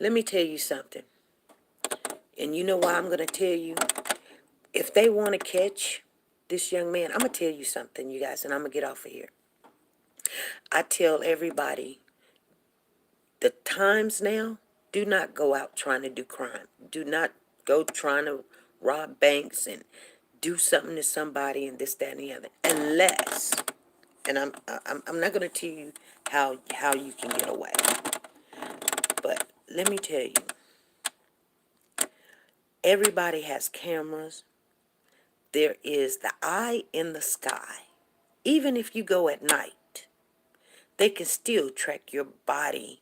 Let me tell you something. And you know why I'm going to tell you? If they want to catch this young man, I'm going to tell you something, you guys, and I'm going to get off of here. I tell everybody, the times now, do not go out trying to do crime. Do not go trying to rob banks and do something to somebody and this, that, and the other. Unless, and I'm not going to tell you how you can get away. But let me tell you, everybody has cameras. There is the eye in the sky. Even if you go at night, they can still track your body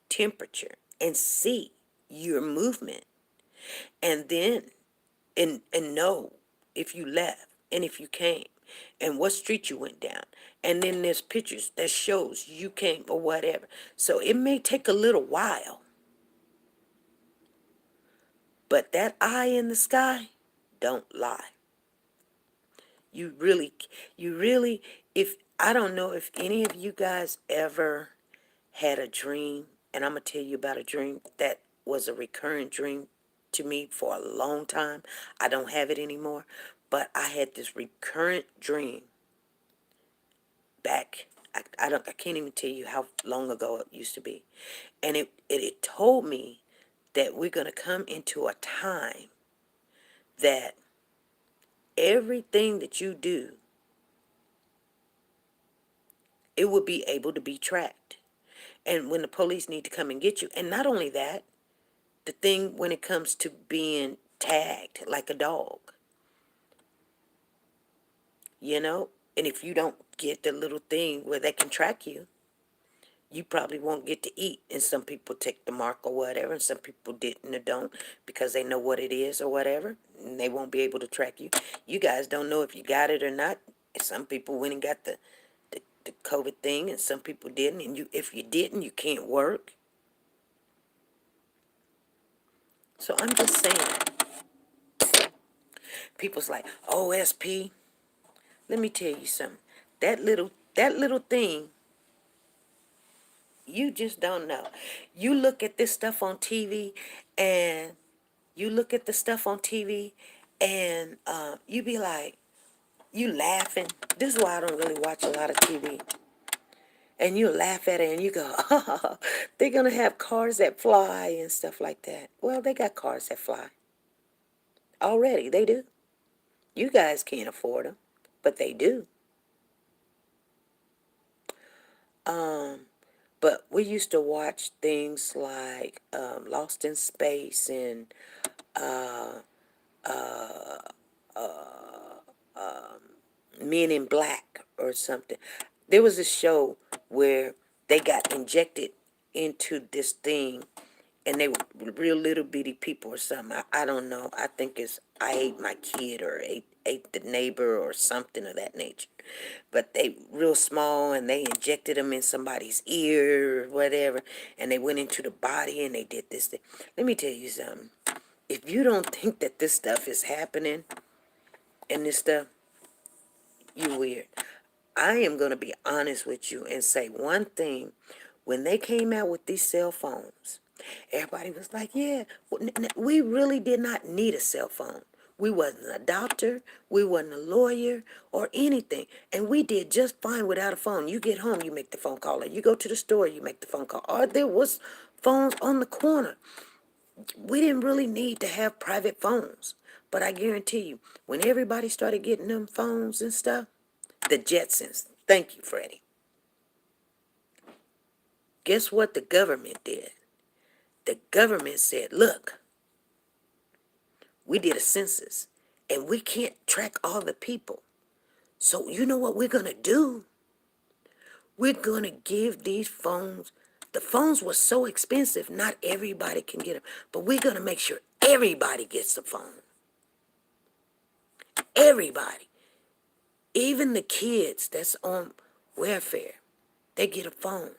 temperature and see your movement. And then, and know if you left and if you came and what street you went down. And then there's pictures that shows you came or whatever. So it may take a little while. But that eye in the sky don't lie. You really, if, I don't know if any of you guys ever had a dream, and I'm going to tell you about a dream that was a recurring dream to me for a long time. I don't have it anymore, but I had this recurrent dream back, I can't even tell you how long ago it used to be. And it told me that we're going to come into a time that everything that you do, it will be able to be tracked. And when the police need to come and get you, and not only that, the thing when it comes to being tagged like a dog, and if you don't get the little thing where they can track you, you probably won't get to eat. And some people take the mark or whatever, and some people didn't or don't because they know what it is or whatever, and they won't be able to track you. You guys don't know if you got it or not. Some people went and got the COVID thing, and some people didn't. And if you didn't, you can't work. So I'm just saying, people's like, OSP. Let me tell you something. That little thing You just don't know. You look at this stuff on TV, and you look at the stuff on TV, and you be like, you laughing. This is why I don't really watch a lot of TV. And you laugh at it and you go, oh, they're going to have cars that fly and stuff like that. Well, they got cars that fly. Already, they do. You guys can't afford them, but they do. Um, but we used to watch things like Lost in Space and uh, uh, Men in Black or something. There was a show where they got injected into this thing, and they were real little bitty people or something. I don't know. I think it's I ate my kid or ate the neighbor or something of that nature. But they real small, and they injected them in somebody's ear or whatever, and they went into the body and they did this thing. Let me tell you something. If you don't think that this stuff is happening and this stuff, you weird. I am going to be honest with you and say one thing. When they came out with these cell phones, everybody was like, yeah, we really did not need a cell phone. We wasn't a doctor, we wasn't a lawyer or anything. And we did just fine without a phone. You get home, you make the phone call. Or you go to the store, you make the phone call. Or there was phones on the corner. We didn't really need to have private phones. But I guarantee you, when everybody started getting them phones and stuff, the Jetsons. Thank you, Freddie. Guess what the government did? The government said, look, we did a census and we can't track all the people. So you know what we're going to do? We're going to give these phones. The phones were so expensive, not everybody can get them. But we're going to make sure everybody gets a phone. Everybody. Even the kids that's on welfare, they get a phone.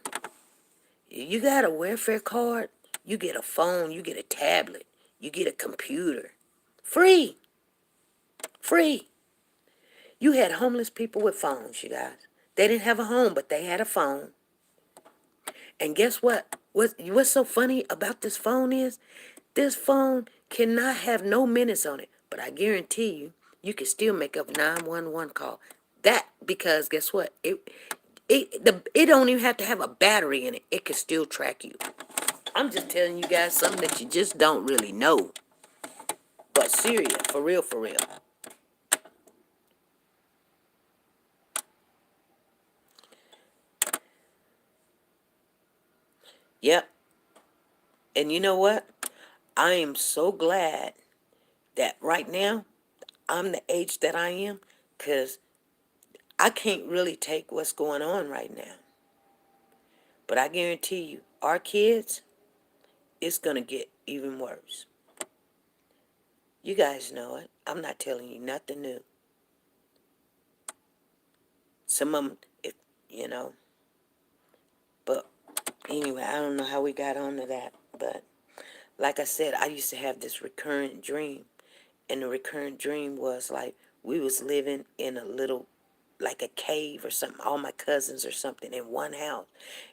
You got a welfare card, you get a phone, you get a tablet, you get a computer. Free. Free. You had homeless people with phones, you guys. They didn't have a home, but they had a phone. And guess what? What's so funny about this phone is this phone cannot have no minutes on it. But I guarantee you, you can still make a 911 call. That because guess what? It don't even have to have a battery in it. It can still track you. I'm just telling you guys something that you just don't really know. But serious, for real, for real. Yep. And you know what? I am so glad that right now I'm the age that I am, because I can't really take what's going on right now. But I guarantee you, our kids, it's going to get even worse. You guys know it. I'm not telling you nothing new. Some of them, if, you know, but anyway, I don't know how we got onto that. But like I said, I used to have this recurrent dream. And the recurrent dream was like we was living in a little, like a cave or something, all my cousins or something in one house.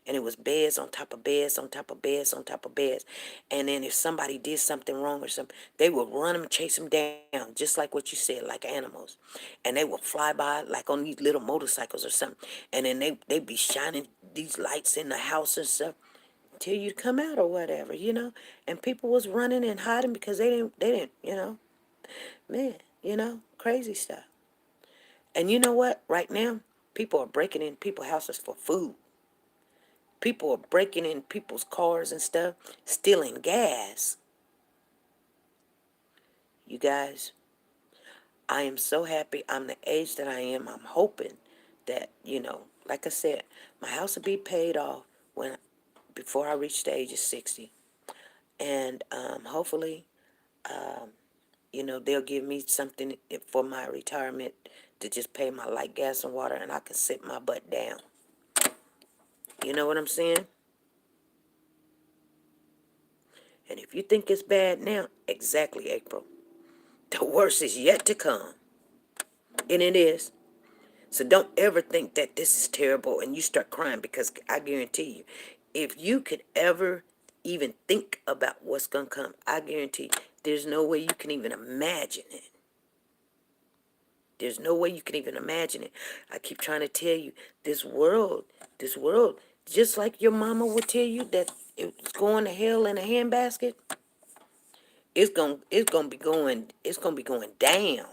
And it was beds on top of beds on top of beds on top of beds. And then if somebody did something wrong or something, they would run them, chase them down, just like what you said, like animals. And they would fly by like on these little motorcycles or something. And then they'd be shining these lights in the house and stuff till you'd come out or whatever, you know. And people was running and hiding because they didn't, you know. Man, you know, crazy stuff. And you know what? Right now, people are breaking in people's houses for food. People are breaking in people's cars and stuff, stealing gas. You guys, I am so happy I'm the age that I am. I'm hoping that, you know, like I said, my house will be paid off when before I reach the age of 60. And hopefully, you know, they'll give me something for my retirement to just pay my light, gas, and water, and I can sit my butt down. You know what I'm saying? And if you think it's bad now, exactly, April. The worst is yet to come. And it is. So don't ever think that this is terrible and you start crying, because I guarantee you, If you could ever even think about what's going to come, I guarantee there's no way you can even imagine it. There's no way you can even imagine it. I keep trying to tell you, this world, just like your mama would tell you that it's going to hell in a handbasket, it's gonna be going down.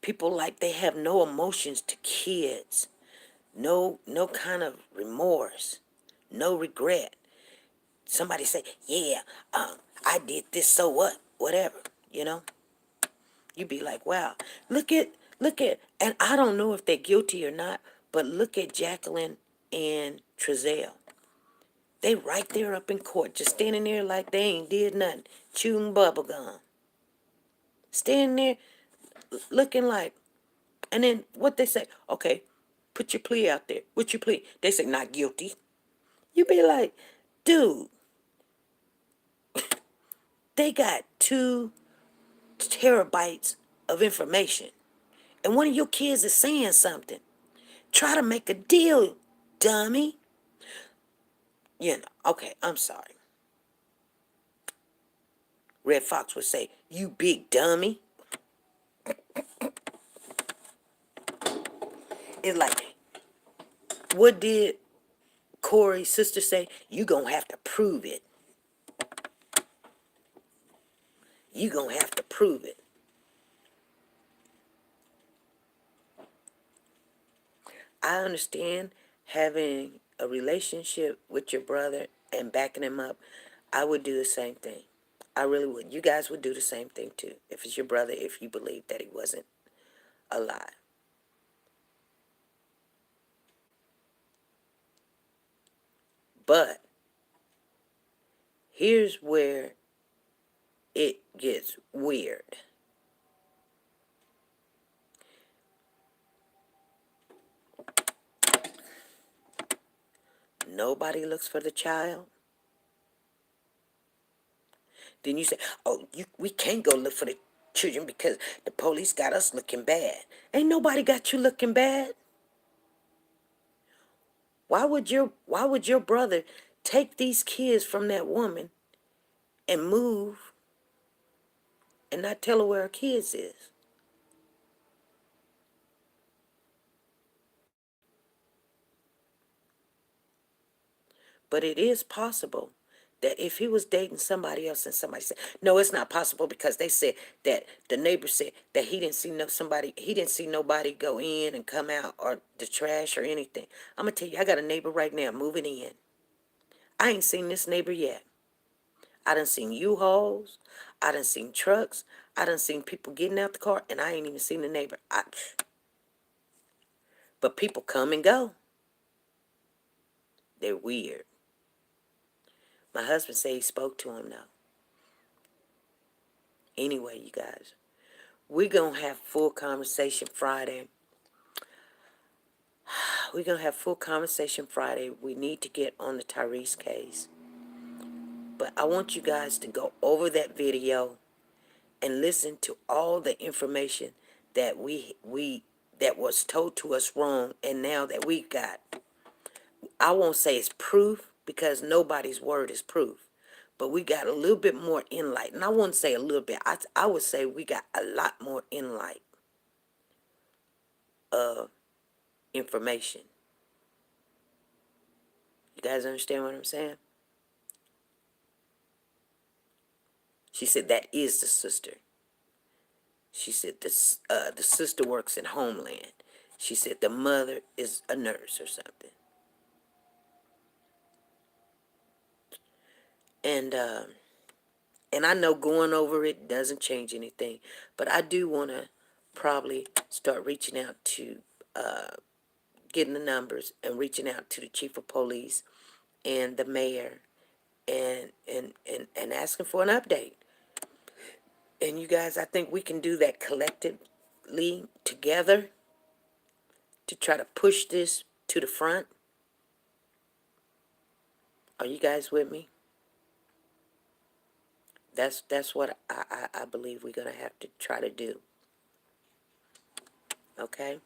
People like they have no emotions to kids, no kind of remorse, no regret. Somebody say, yeah, I did this, so what? Whatever, you know? You be like, wow, look at, and I don't know if they're guilty or not, but look at Jacqueline and Trezell. They right there up in court, just standing there like they ain't did nothing, chewing bubble gum. Standing there looking like, and then what they say, okay, put your plea out there. What's your plea? They say, not guilty. You be like, dude, they got 2 terabytes of information. And one of your kids is saying something. Try to make a deal, dummy. You know, okay, I'm sorry. Red Fox would say, you big dummy. It's like, what did Corey's sister say? You gonna have to prove it. You gonna have to prove it. I understand having a relationship with your brother and backing him up. I would do the same thing. I really would. You guys would do the same thing too. If it's your brother, if you believe that he wasn't alive. But here's where it gets weird. Nobody looks for the child. Then you say, oh, we can't go look for the children because the police got us looking bad. Ain't nobody got you looking bad. Why would your brother take these kids from that woman and move and not tell her where her kids is? But it is possible that if he was dating somebody else and somebody said, no, it's not possible because they said that the neighbor said that he didn't see nobody go in and come out or the trash or anything. I'm gonna tell you, I got a neighbor right now moving in. I ain't seen this neighbor yet. I done seen U-Hauls. I done seen trucks. I done seen people getting out the car, and I ain't even seen the neighbor. But people come and go. They're weird. My husband said he spoke to him, though. Anyway, you guys, we're going to have full conversation Friday. We're going to have full conversation Friday. We need to get on the Tyrese case. But I want you guys to go over that video and listen to all the information that that was told to us wrong, and now that we got, I won't say it's proof because nobody's word is proof, but we got a little bit more insight. And I wouldn't say a little bit, I would say we got a lot more insight of information. You guys understand what I'm saying? She said that is the sister. She said the sister works in Homeland. She said the mother is a nurse or something. And I know going over it doesn't change anything, but I do want to probably start reaching out to, getting the numbers and reaching out to the chief of police and the mayor and asking for an update. And you guys, I think we can do that collectively together to try to push this to the front. Are you guys with me? That's what I believe we're gonna have to try to do. Okay?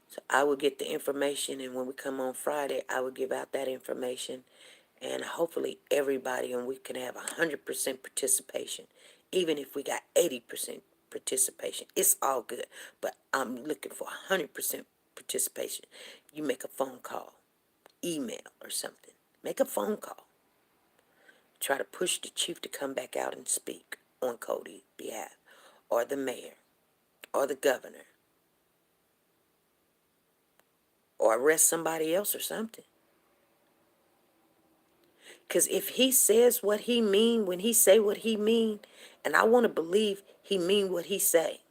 So I will get the information, and when we come on Friday, I will give out that information, and hopefully everybody, and we can have 100% participation. Even if we got 80% participation, it's all good. But I'm looking for 100% participation. You make a phone call, email, or something. Make a phone call. Try to push the chief to come back out and speak on Cody's behalf, or the mayor, or the governor, or arrest somebody else or something. Because if he says what he mean, when he say what he mean, and I want to believe he mean what he say.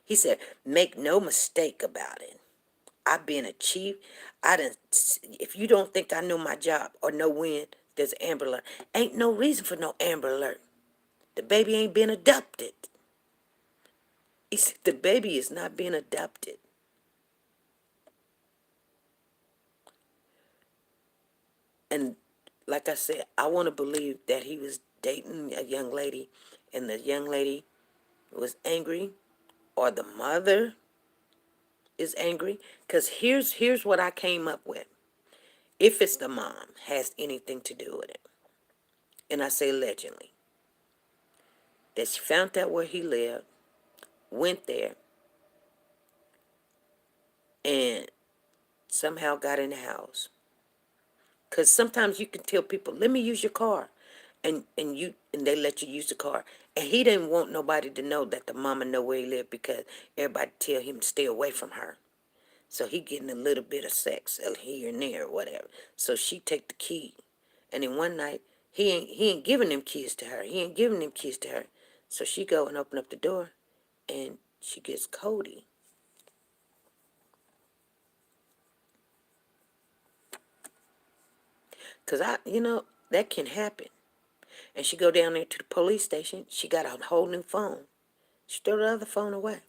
He said, make no mistake about it. I've been a chief. If you don't think I know my job or know when there's an Amber Alert, ain't no reason for no Amber Alert. The baby ain't been adopted. He said, the baby is not being adopted. And like I said, I want to believe that he was dating a young lady, and the young lady was angry, or the mother is angry. Because here's what I came up with. If it's the mom has anything to do with it, and I say allegedly, that she found out where he lived, went there, and somehow got in the house. Because sometimes you can tell people, let me use your car. And they let you use the car. And he didn't want nobody to know that the mama know where he lived, because everybody tell him to stay away from her. So he getting a little bit of sex here and there or whatever. So she take the key. And then one night, he ain't giving them keys to her. He ain't giving them keys to her. So she go and open up the door, and she gets Cody. Because that can happen. And she go down there to the police station. She got a whole new phone. She threw the other phone away.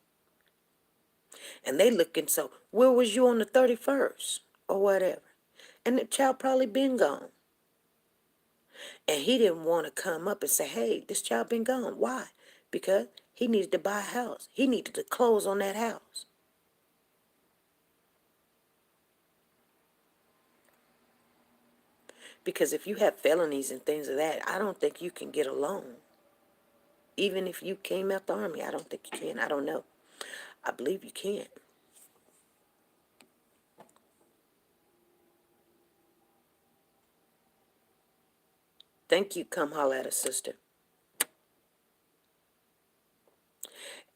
And they looking, so where was you on the 31st or whatever? And the child probably been gone. And he didn't want to come up and say, hey, this child been gone. Why? Because he needed to buy a house. He needed to close on that house. Because if you have felonies and things of that, I don't think you can get a loan. Even if you came out the army, I don't think you can. I don't know. I believe you can. Thank you. Come holler at us, sister.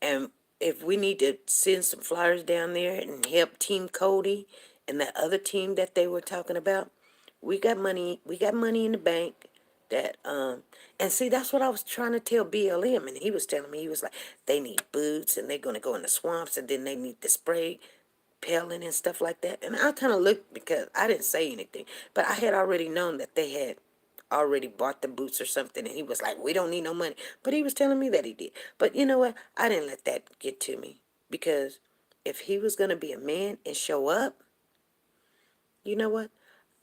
And if we need to send some flyers down there and help Team Cody and that other team that they were talking about, we got money. We got money in the bank. And see, that's what I was trying to tell BLM, and he was telling me, he was like, they need boots, and they're gonna go in the swamps, and then they need the spray pellet and stuff like that. And I kind of looked, because I didn't say anything, but I had already known that they had already bought the boots or something, and he was like, we don't need no money. But he was telling me that he did. But you know what? I didn't let that get to me, because if he was going to be a man and show up, you know what?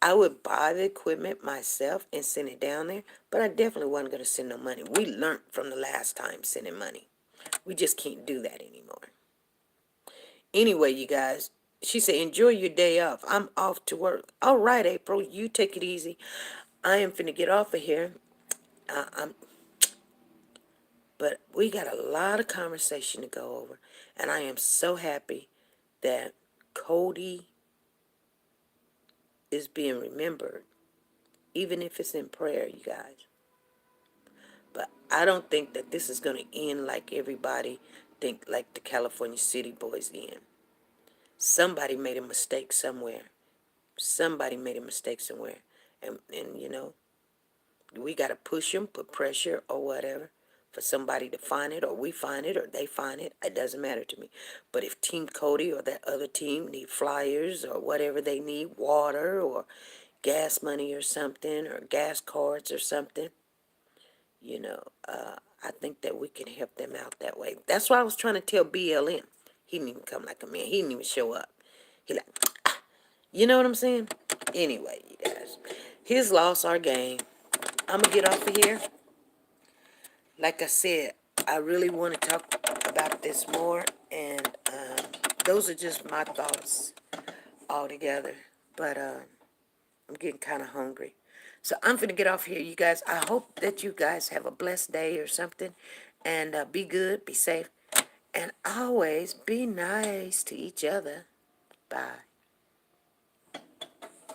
I would buy the equipment myself and send it down there, but I definitely wasn't going to send no money. We learned from the last time sending money. We just can't do that anymore. Anyway, you guys, she said, enjoy your day off. I'm off to work. All right, April, you take it easy. I am finna get off of here. I'm But we got a lot of conversation to go over. And I am so happy that Cody is being remembered, even if it's in prayer, you guys. But I don't think that this is going to end like everybody think, like the California City Boys end. Somebody made a mistake somewhere. Somebody made a mistake somewhere. And we got to push them, put pressure or whatever, for somebody to find it, or we find it, or they find it. It doesn't matter to me. But if Team Cody or that other team need flyers or whatever they need, water or gas money or something, or gas cards or something, I think that we can help them out that way. That's why I was trying to tell BLM. He didn't even come like a man. He didn't even show up. He like, you know what I'm saying? Anyway, you guys, his loss, our gain. I'm going to get off of here. Like I said, I really want to talk about this more, and those are just my thoughts altogether. But I'm getting kind of hungry. So I'm going to get off here, you guys. I hope that you guys have a blessed day or something. And be good, be safe, and always be nice to each other. Bye.